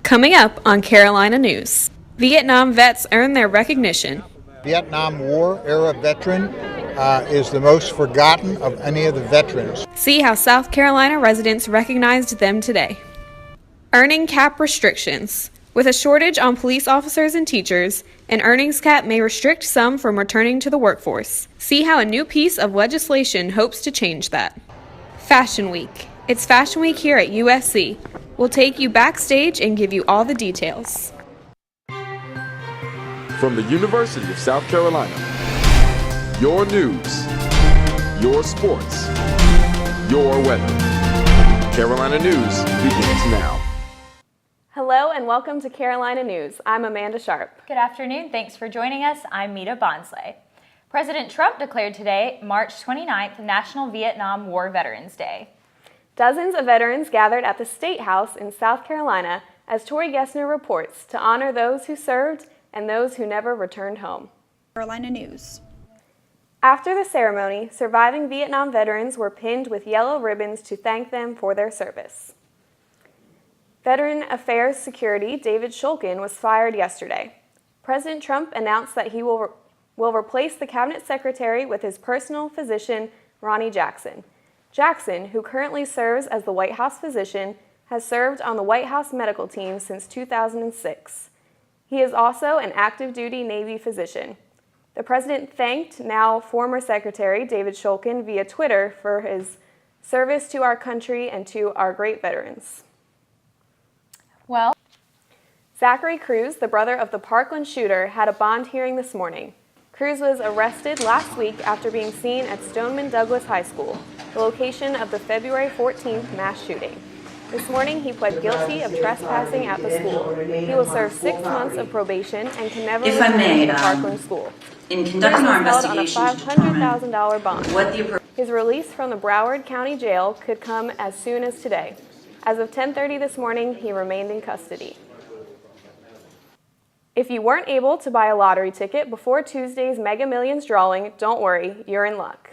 Coming up on Carolina News, Vietnam vets earn their recognition. Vietnam War era veteran is the most forgotten of any of the veterans. See how South Carolina residents recognized them today. Earning cap restrictions. With a shortage on police officers and teachers, an earnings cap may restrict some from returning to the workforce. See how a new piece of legislation hopes to change that. Fashion Week. It's Fashion Week here at USC. We'll take you backstage and give you all the details. From the University of South Carolina, your news, your sports, your weather. Carolina News begins now. Hello and welcome to Carolina News. I'm Amanda Sharp. Good afternoon. Thanks for joining us. I'm Mita Bonsley. President Trump declared today, March 29th, National Vietnam War Veterans Day. Dozens of veterans gathered at the State House in South Carolina as Tori Gessner reports to honor those who served and those who never returned home. Carolina News. After the ceremony, surviving Vietnam veterans were pinned with yellow ribbons to thank them for their service. Veteran Affairs Secretary David Shulkin was fired yesterday. President Trump announced that he will replace the cabinet secretary with his personal physician, Ronnie Jackson. Jackson, who currently serves as the White House physician, has served on the White House medical team since 2006. He is also an active-duty Navy physician. The president thanked now former Secretary David Shulkin via Twitter for his service to our country and to our great veterans. Well, Zachary Cruz, the brother of the Parkland shooter, had a bond hearing this morning. Cruz was arrested last week after being seen at Stoneman Douglas High School, the location of the February 14th mass shooting. This morning, he pled guilty of trespassing at the school. He will serve 6 months of probation and can never return to the Parkland school. In conducting our investigation on a $500,000 bond. What the His release from the Broward County Jail could come as soon as today. As of 10:30 this morning, he remained in custody. If you weren't able to buy a lottery ticket before Tuesday's Mega Millions drawing, don't worry, you're in luck.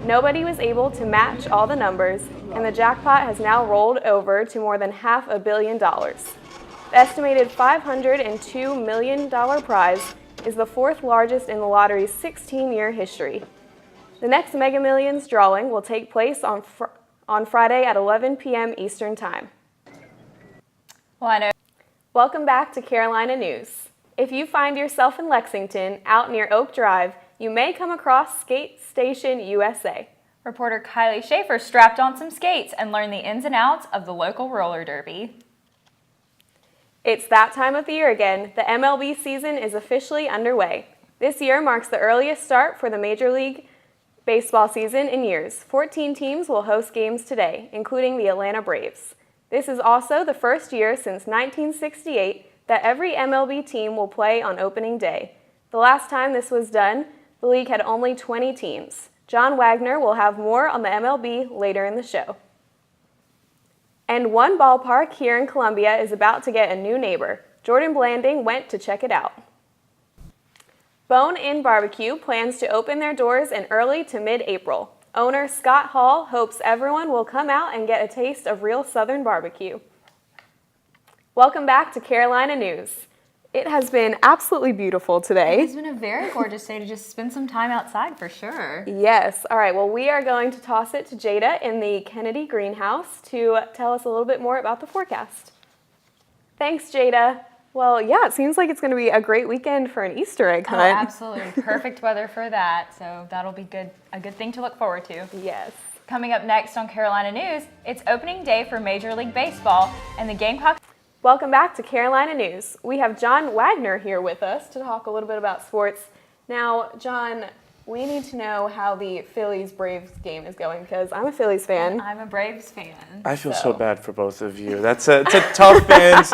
Nobody was able to match all the numbers, and the jackpot has now rolled over to more than $500 million. The estimated $502 million prize is the fourth largest in the lottery's 16-year history. The next Mega Millions drawing will take place on Friday at 11 p.m. Eastern Time. well, I know. Welcome back to Carolina News. If you find yourself in Lexington, out near Oak Drive, you may come across Skate Station USA. Reporter Kylie Schaefer strapped on some skates and learned the ins and outs of the local roller derby. It's that time of the year again. The MLB season is officially underway. This year marks the earliest start for the Major League Baseball season in years. 14 teams will host games today, including the Atlanta Braves. This is also the first year since 1968 that every MLB team will play on opening day. The last time this was done, the league had only 20 teams. John Wagner will have more on the MLB later in the show. And one ballpark here in Columbia is about to get a new neighbor. Jordan Blanding went to check it out. Bone In Barbecue plans to open their doors in early to mid-April. Owner Scott Hall hopes everyone will come out and get a taste of real Southern barbecue. Welcome back to Carolina News. It has been absolutely beautiful today. It's been a very gorgeous day to just spend some time outside for sure. Yes. All right. Well, we are going to toss it to Jada in the Kennedy Greenhouse to tell us a little bit more about the forecast. Thanks, Jada. Well, yeah, it seems like it's going to be a great weekend for an Easter egg hunt. Oh, absolutely. Perfect weather for that. So that'll be a good thing to look forward to. Yes. Coming up next on Carolina News, it's opening day for Major League Baseball, and the Gamecocks. Welcome back to Carolina News. We have John Wagner here with us to talk a little bit about sports. Now, John, we need to know how the Phillies-Braves game is going because I'm a Phillies fan. I'm a Braves fan. I feel so bad for both of you. It's a tough fans.